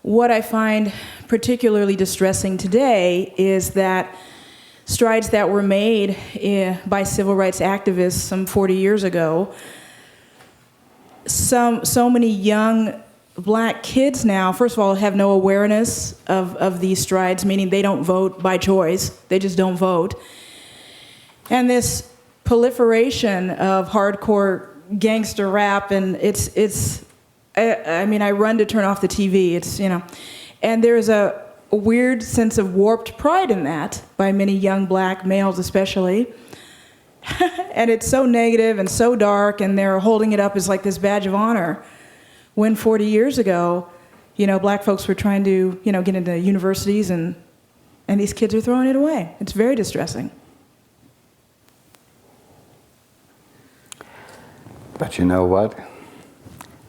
what I find particularly distressing today is that strides that were made by civil rights activists some 40 years ago, so many young black kids now, first of all, have no awareness of these strides, meaning they don't vote by choice. They just don't vote. And this proliferation of hardcore gangster rap, and I mean, I run to turn off the TV. And there's a weird sense of warped pride in that by many young black males especially. And it's so negative and so dark, and they're holding it up as like this badge of honor. When 40 years ago, black folks were trying to, get into universities, and these kids are throwing it away. It's very distressing. But you know what?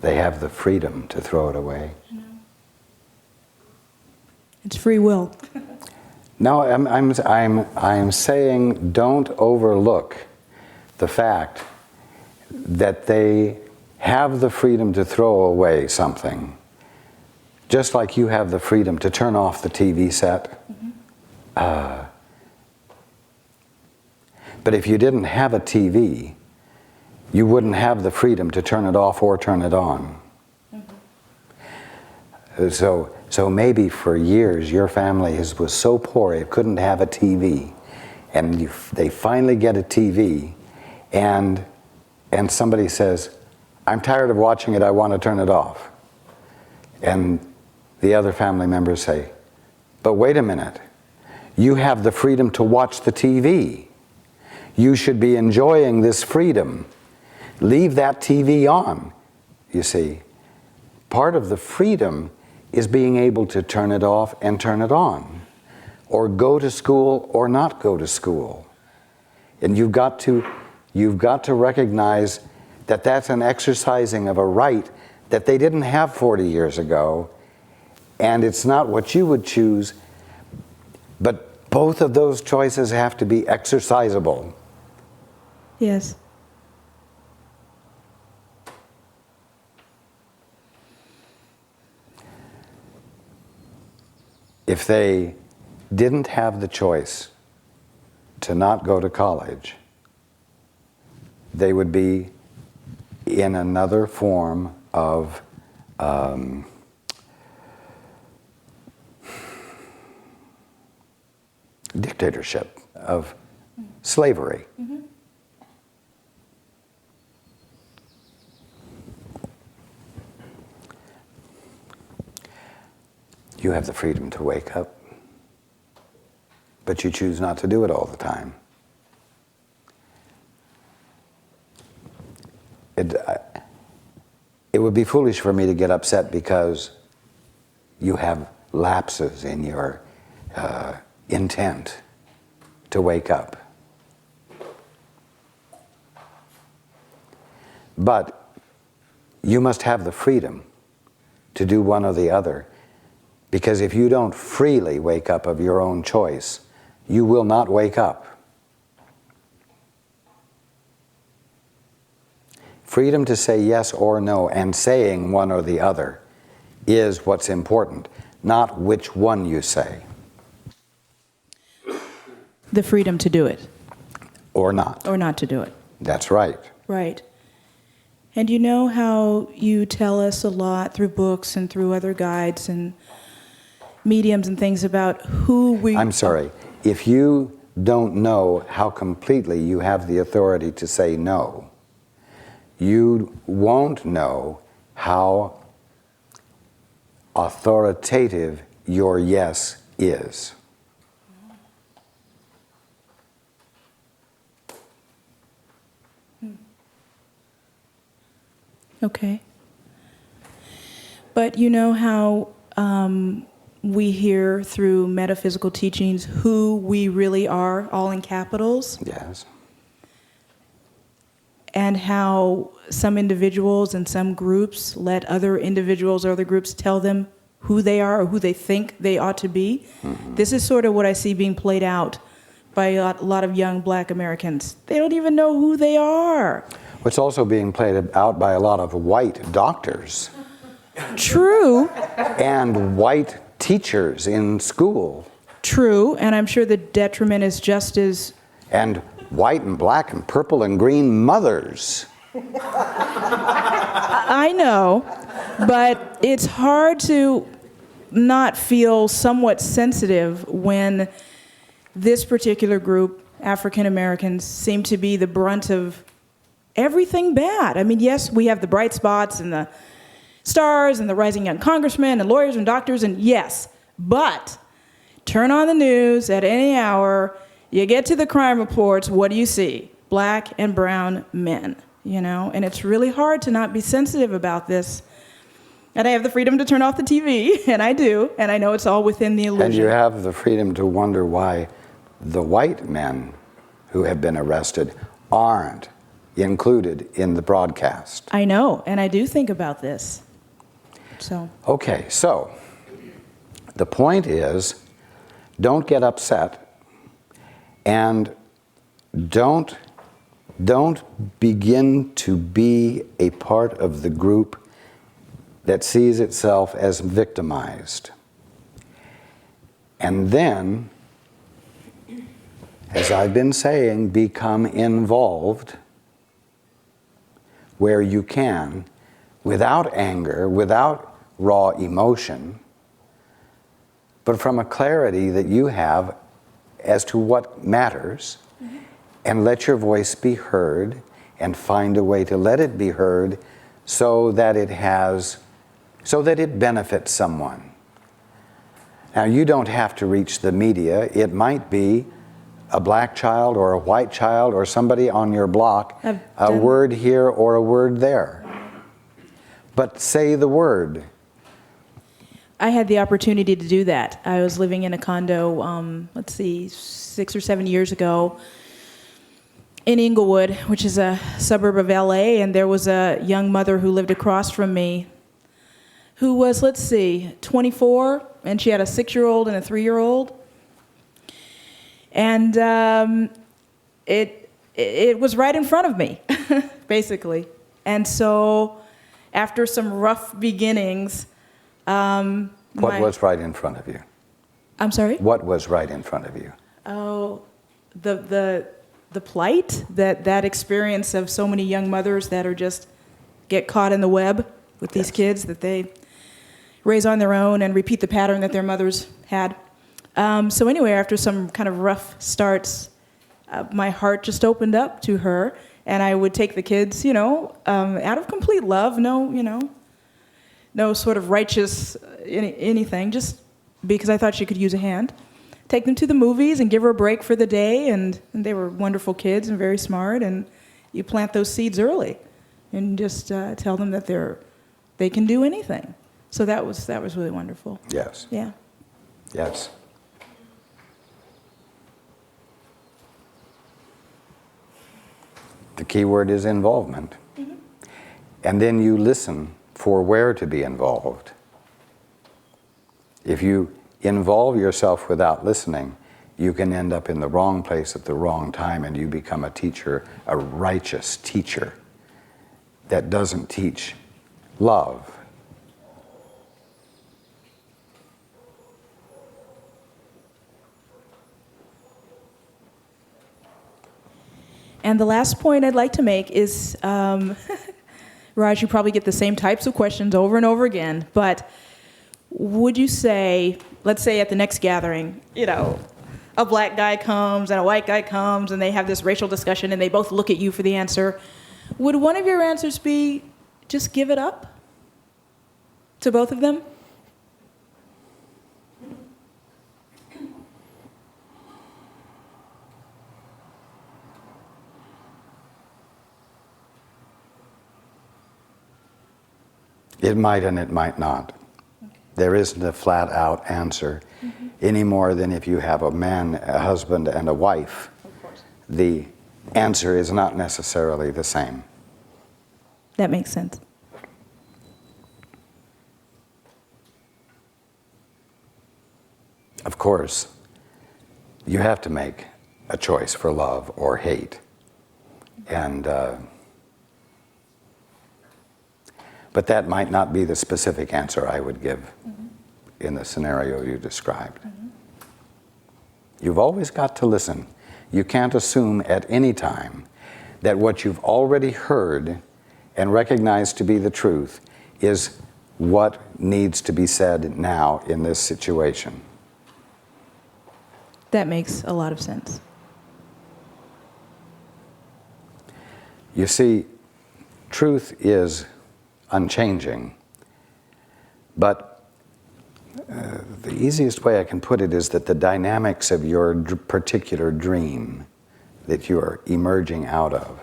They have the freedom to throw it away. It's free will. No, I'm saying don't overlook the fact that they have the freedom to throw away something, just like you have the freedom to turn off the TV set. Mm-hmm. But if you didn't have a TV, you wouldn't have the freedom to turn it off or turn it on. Mm-hmm. So maybe for years your family was so poor it couldn't have a TV, and they finally get a TV, and somebody says, "I'm tired of watching it, I want to turn it off." And the other family members say, "But wait a minute, you have the freedom to watch the TV. You should be enjoying this freedom. Leave that TV on." You see, part of the freedom is being able to turn it off and turn it on, or go to school or not go to school. And you've got to recognize that that's an exercising of a right that they didn't have 40 years ago, and it's not what you would choose, but both of those choices have to be exercisable. Yes. If they didn't have the choice to not go to college, they would be in another form of dictatorship, of slavery. Mm-hmm. You have the freedom to wake up, but you choose not to do it all the time. It would be foolish for me to get upset because you have lapses in your intent to wake up. But you must have the freedom to do one or the other, because if you don't freely wake up of your own choice, you will not wake up. Freedom to say yes or no, and saying one or the other, is what's important, not which one you say. The freedom to do it. Or not. Or not to do it. That's right. Right. And you know how you tell us a lot through books and through other guides and mediums and things about who we... I'm sorry. If you don't know how completely you have the authority to say no, you won't know how authoritative your yes is. Okay. But you know how we hear through metaphysical teachings who we really are, all in capitals? Yes. And how some individuals and some groups let other individuals or other groups tell them who they are or who they think they ought to be. Mm-hmm. This is sort of what I see being played out by a lot of young black Americans. They don't even know who they are. It's also being played out by a lot of white doctors True. And white teachers in school. True, and I'm sure the detriment is just as... And white and black and purple and green mothers. I know, but it's hard to not feel somewhat sensitive when this particular group, African Americans, seem to be the brunt of everything bad. I mean, yes, we have the bright spots and the stars and the rising young congressmen and lawyers and doctors, and yes, but turn on the news at any hour, you get to the crime reports, what do you see? Black and brown men, you know? And it's really hard to not be sensitive about this. And I have the freedom to turn off the TV, and I do, and I know it's all within the illusion. And you have the freedom to wonder why the white men who have been arrested aren't included in the broadcast. I know, and I do think about this. So. Okay, so the point is, don't get upset, and don't begin to be a part of the group that sees itself as victimized. And then, as I've been saying, become involved where you can, without anger, without raw emotion, but from a clarity that you have as to what matters, and let your voice be heard, and find a way to let it be heard so that it benefits someone. Now, you don't have to reach the media. It might be a black child or a white child or somebody on your block, a word here or a word there. But say the word. I had the opportunity to do that. I was living in a condo, 6 or 7 years ago in Inglewood, which is a suburb of LA, and there was a young mother who lived across from me who was, 24, and she had a 6-year-old and a 3-year-old. And it was right in front of me, basically. And so after some rough beginnings... what was right in front of you? I'm sorry? What was right in front of you? Oh, the plight, that experience of so many young mothers that are just get caught in the web with these kids that they raise on their own and repeat the pattern that their mothers had. So anyway, after some kind of rough starts, my heart just opened up to her, and I would take the kids, out of complete love, no sort of righteous anything, just because I thought she could use a hand. Take them to the movies and give her a break for the day, and they were wonderful kids and very smart, and you plant those seeds early and just tell them that they can do anything. So that was really wonderful. Yes. Yeah. Yes. The key word is involvement. Mm-hmm. And then you listen for where to be involved. If you involve yourself without listening, you can end up in the wrong place at the wrong time, and you become a teacher, a righteous teacher that doesn't teach love. And the last point I'd like to make is, Raj, you probably get the same types of questions over and over again, but would you say, let's say at the next gathering, a black guy comes and a white guy comes and they have this racial discussion and they both look at you for the answer, would one of your answers be just give it up to both of them? It might and it might not. Okay. There isn't a flat-out answer any more than if you have a man, a husband, and a wife. Of course. The answer is not necessarily the same. That makes sense. Of course, you have to make a choice for love or hate. And But that might not be the specific answer I would give in the scenario you described. You've always got to listen. You can't assume at any time that what you've already heard and recognized to be the truth is what needs to be said now in this situation. That makes a lot of sense. You see, truth is unchanging, but the easiest way I can put it is that the dynamics of your particular dream that you are emerging out of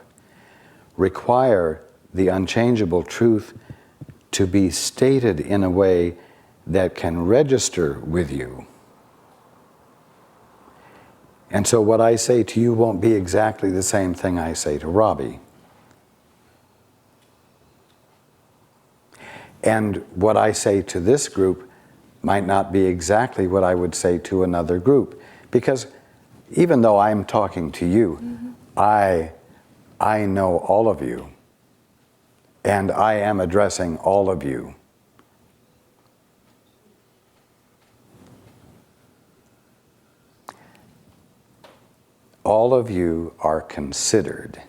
require the unchangeable truth to be stated in a way that can register with you. And so what I say to you won't be exactly the same thing I say to Robbie. And what I say to this group might not be exactly what I would say to another group. Because even though I'm talking to you, I know all of you. And I am addressing all of you. All of you are considered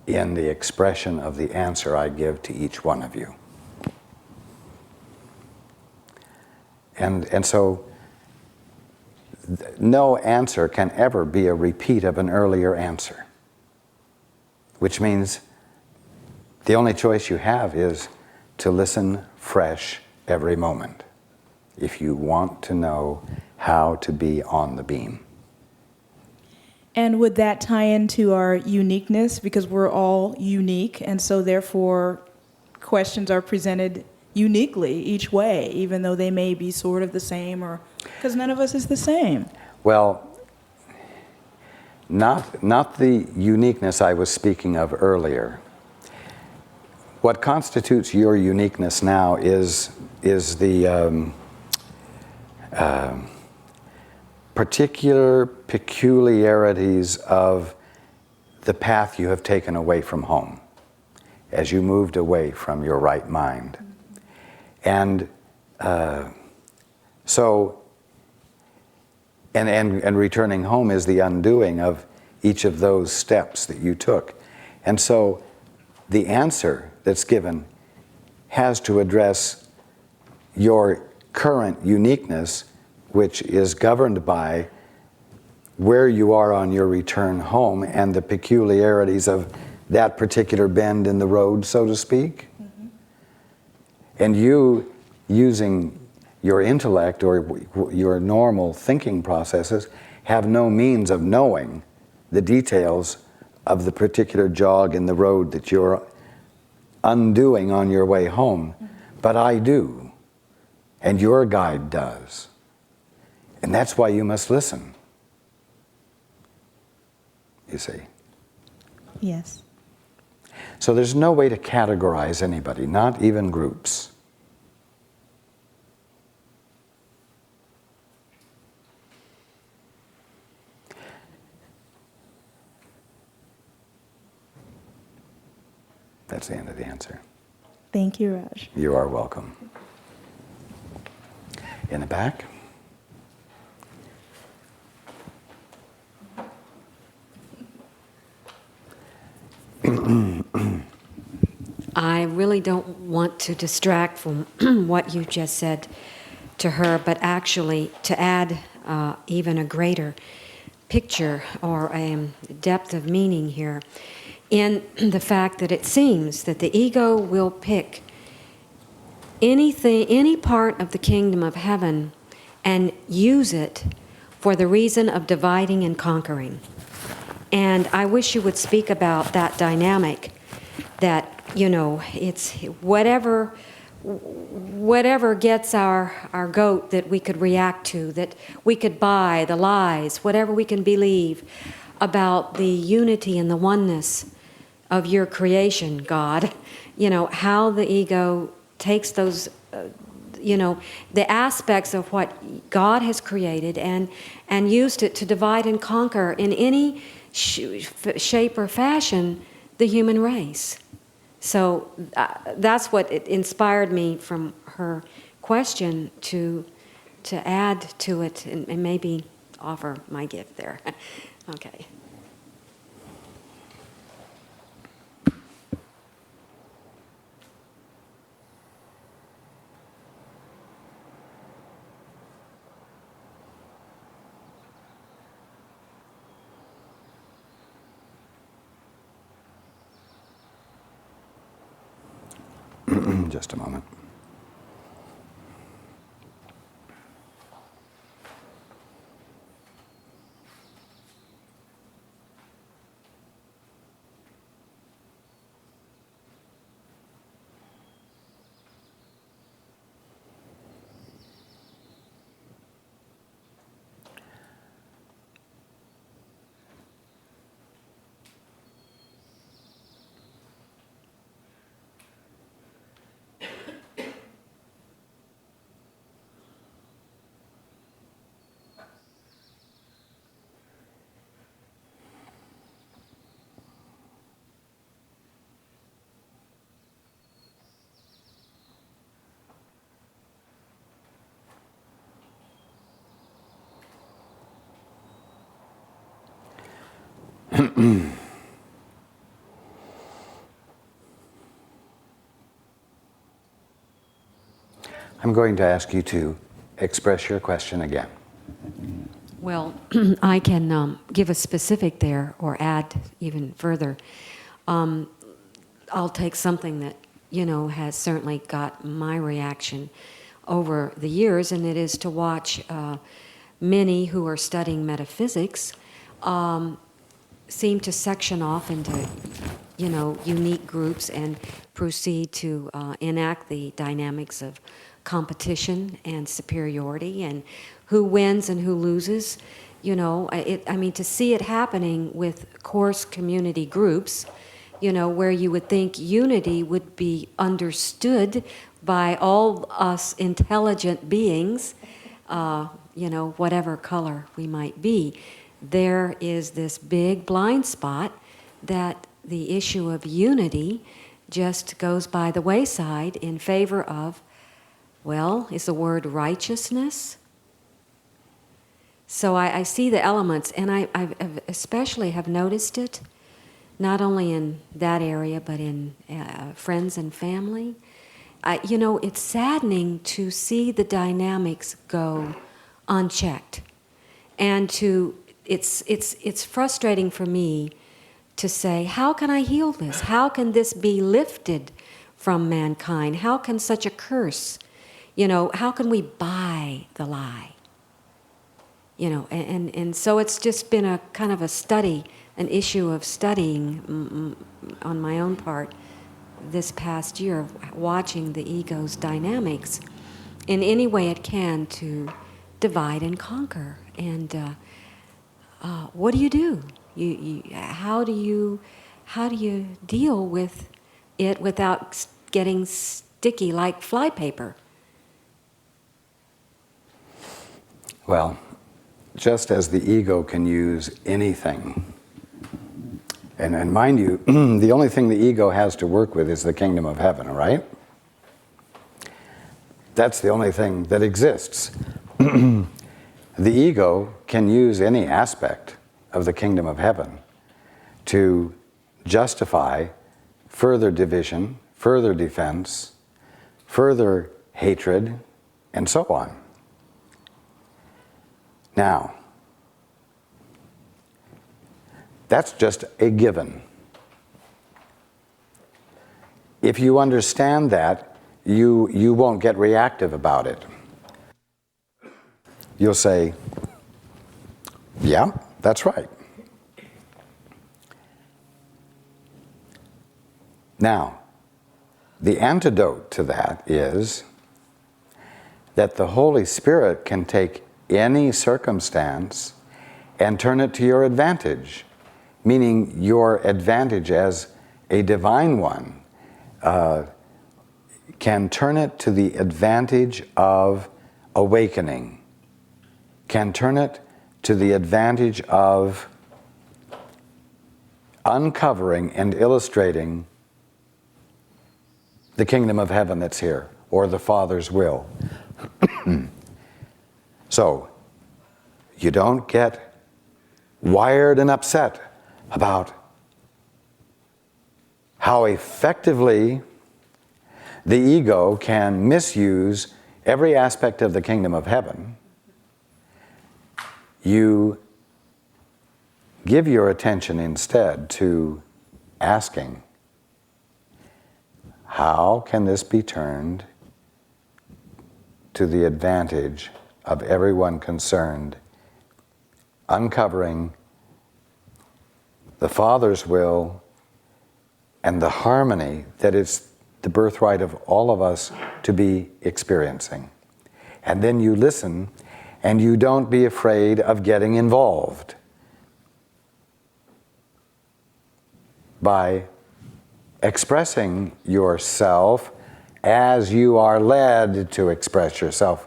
in the expression of the answer I give to each one of you. And so no answer can ever be a repeat of an earlier answer, which means the only choice you have is to listen fresh every moment if you want to know how to be on the beam. And would that tie into our uniqueness? Because we're all unique, and so therefore questions are presented uniquely each way, even though they may be sort of the same, or because none of us is the same. Well, not the uniqueness I was speaking of earlier. What constitutes your uniqueness now is the particular peculiarities of the path you have taken away from home as you moved away from your right mind. And so returning home is the undoing of each of those steps that you took. And so the answer that's given has to address your current uniqueness, which is governed by where you are on your return home and the peculiarities of that particular bend in the road, so to speak. And you, using your intellect or your normal thinking processes, have no means of knowing the details of the particular jog in the road that you're undoing on your way home. But I do, and your guide does. And that's why you must listen, you see. Yes. So there's no way to categorize anybody, not even groups. That's the end of the answer. Thank you, Raj. You are welcome. In the back? I really don't want to distract from what you just said to her, but actually to add even a greater picture or a depth of meaning here in the fact that it seems that the ego will pick anything, any part of the kingdom of heaven and use it for the reason of dividing and conquering. And I wish you would speak about that dynamic, that, you know, it's whatever gets our goat that we could react to, that we could buy, the lies, whatever we can believe about the unity and the oneness of your creation, God, you know, how the ego takes those, you know, the aspects of what God has created and used it to divide and conquer in any shape or fashion the human race. So that's what it inspired me from her question to add to it and maybe offer my gift there. Okay. Just a moment. I'm going to ask you to express your question again. Well, I can give a specific there or add even further. I'll take something that, has certainly got my reaction over the years, and it is to watch many who are studying metaphysics seem to section off into, unique groups and proceed to enact the dynamics of competition and superiority and who wins and who loses. To see it happening with course community groups, where you would think unity would be understood by all us intelligent beings, whatever color we might be. There is this big blind spot that the issue of unity just goes by the wayside in favor of, is the word righteousness? So I see the elements, and I especially have noticed it, not only in that area, but in friends and family. It's saddening to see the dynamics go unchecked, and it's frustrating for me to say, how can I heal this? How can this be lifted from mankind? How can such a curse, how can we buy the lie? And so it's just been a kind of a study, an issue of studying on my own part this past year, of watching the ego's dynamics in any way it can to divide and conquer. And what do you do? How do you deal with it without getting sticky like flypaper? Well, just as the ego can use anything, and mind you, the only thing the ego has to work with is the kingdom of heaven, right? That's the only thing that exists. The ego can use any aspect of the kingdom of heaven to justify further division, further defense, further hatred, and so on. Now, that's just a given. If you understand that, you won't get reactive about it. You'll say, yeah, that's right. Now, the antidote to that is that the Holy Spirit can take any circumstance and turn it to your advantage, meaning your advantage as a divine one can turn it to the advantage of awakening, can turn it to the advantage of uncovering and illustrating the kingdom of heaven that's here, or the Father's will. So, you don't get wired and upset about how effectively the ego can misuse every aspect of the kingdom of heaven. You give your attention instead to asking, how can this be turned to the advantage of everyone concerned, uncovering the Father's will and the harmony that is the birthright of all of us to be experiencing. And then you listen, and you don't be afraid of getting involved by expressing yourself as you are led to express yourself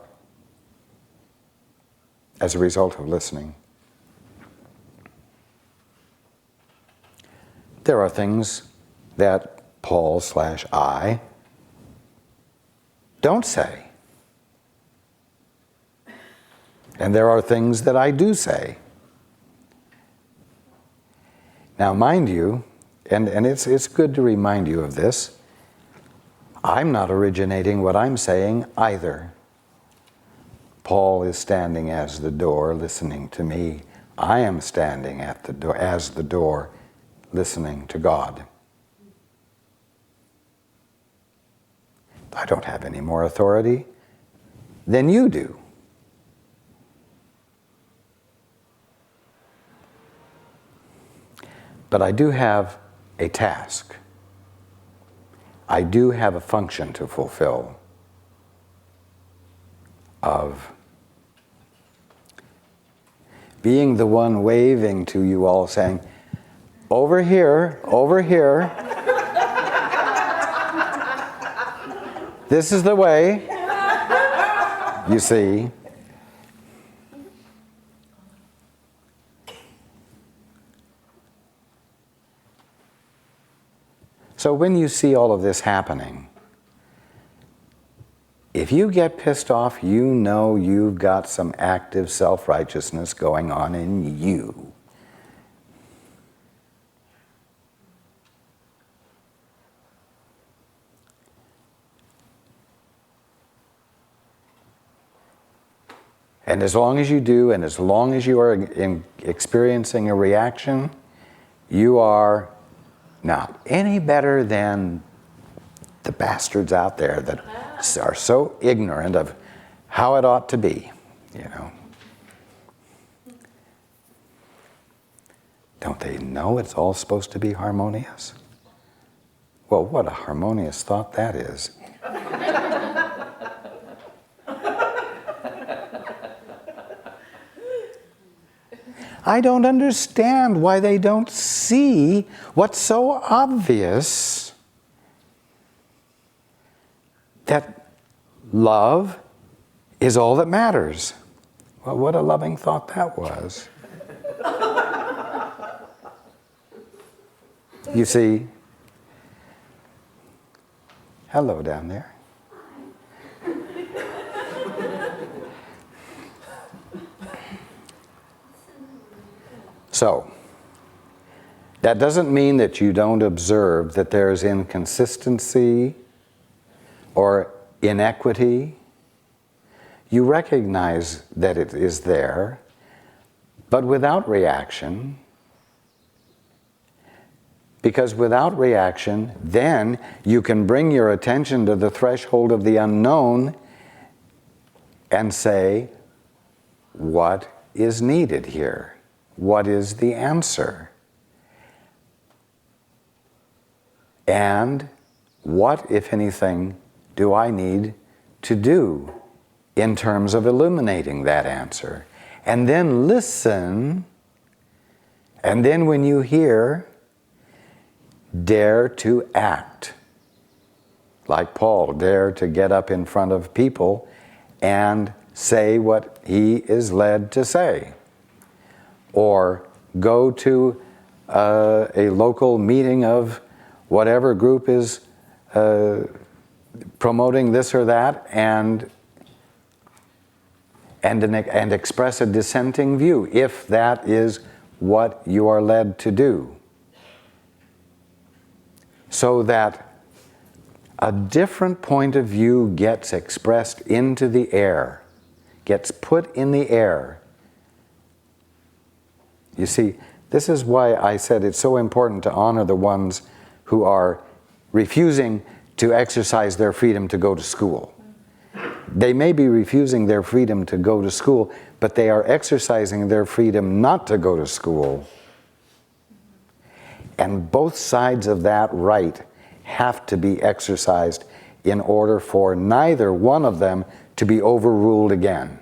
as a result of listening. There are things that Paul/I don't say. And there are things that I do say. Now, mind you, and it's good to remind you of this, I'm not originating what I'm saying either. Paul is standing as the door, listening to me. I am standing at the door, as the door, listening to God. I don't have any more authority than you do. But I do have a task. I do have a function to fulfill of being the one waving to you all saying, over here, over here. This is the way. You see. So when you see all of this happening, if you get pissed off, you know you've got some active self-righteousness going on in you. And as long as you do, and as long as you are experiencing a reaction, you are not any better than the bastards out there that are so ignorant of how it ought to be, you know. Don't they know it's all supposed to be harmonious? Well, what a harmonious thought that is. I don't understand why they don't see what's so obvious, that love is all that matters. Well, what a loving thought that was. You see, hello down there. So, that doesn't mean that you don't observe that there's inconsistency or inequity. You recognize that it is there, but without reaction. Because without reaction, then you can bring your attention to the threshold of the unknown and say, what is needed here? What is the answer? And what, if anything, do I need to do in terms of illuminating that answer? And then listen, and then when you hear, dare to act. Like Paul, dare to get up in front of people and say what he is led to say. Or go to a local meeting of whatever group is promoting this or that and express a dissenting view, if that is what you are led to do. So that a different point of view gets expressed into the air, gets put in the air. You see, this is why I said it's so important to honor the ones who are refusing to exercise their freedom to go to school. They may be refusing their freedom to go to school, but they are exercising their freedom not to go to school. And both sides of that right have to be exercised in order for neither one of them to be overruled again.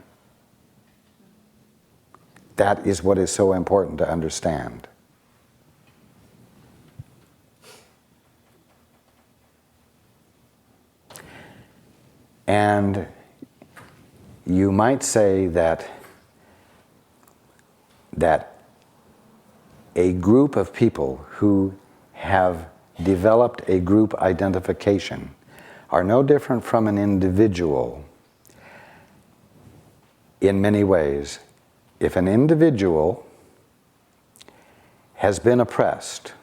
That is what is so important to understand. And you might say that a group of people who have developed a group identification are no different from an individual in many ways. If an individual has been oppressed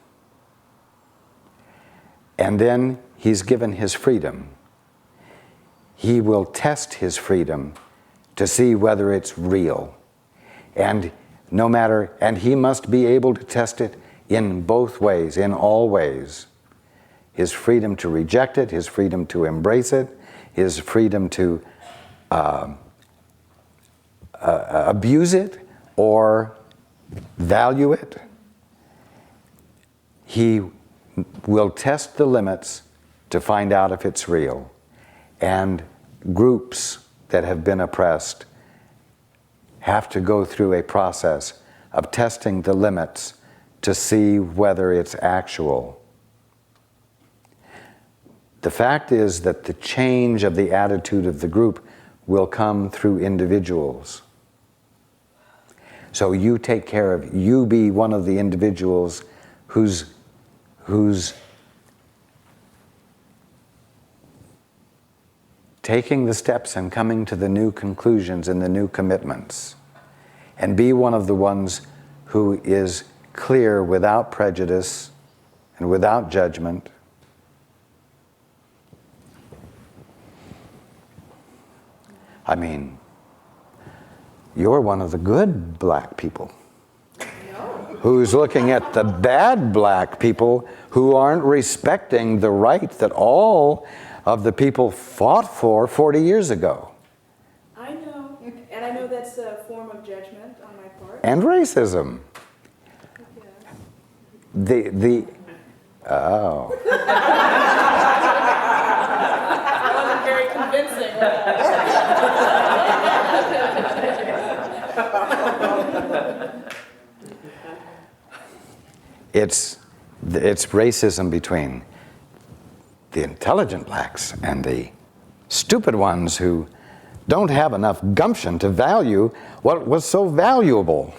and then he's given his freedom, he will test his freedom to see whether it's real. And he must be able to test it in both ways, in all ways. His freedom to reject it, his freedom to embrace it, his freedom to abuse it or value it. He will test the limits to find out if it's real. And groups that have been oppressed have to go through a process of testing the limits to see whether it's actual. The fact is that the change of the attitude of the group will come through individuals. So you take care of, you be one of the individuals who's taking the steps and coming to the new conclusions and the new commitments. And be one of the ones who is clear without prejudice and without judgment. I mean, you're one of the good black people who's looking at the bad black people who aren't respecting the right that all of the people fought for 40 years ago. I know, and I know that's a form of judgment on my part. And racism. Yeah. Oh. That wasn't very convincing. It's racism between the intelligent blacks and the stupid ones who don't have enough gumption to value what was so valuable.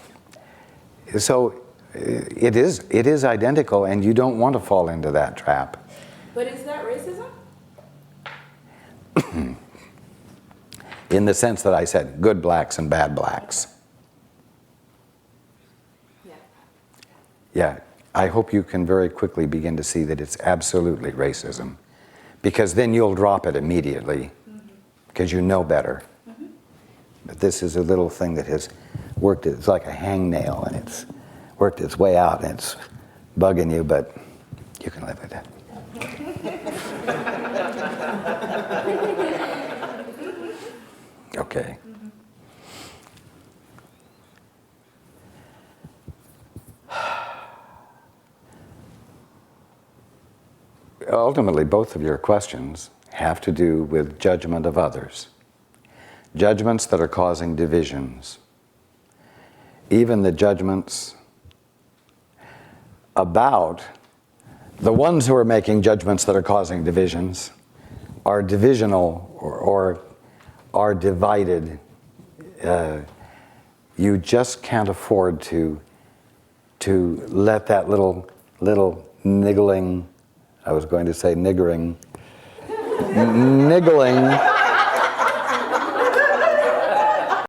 So it is identical, and you don't want to fall into that trap. But is that racism? In the sense that I said, good blacks and bad blacks. Yeah. Yeah, I hope you can very quickly begin to see that it's absolutely racism. Because then you'll drop it immediately, because you know better. Mm-hmm. But this is a little thing that has worked, it's like a hangnail, and it's worked its way out, and it's bugging you, but you can live with it. Okay. Ultimately, both of your questions have to do with judgment of others. Judgments that are causing divisions. Even the judgments about the ones who are making judgments that are causing divisions are divisional or are divided. You just can't afford to let that little niggling, I was going to say niggering, niggling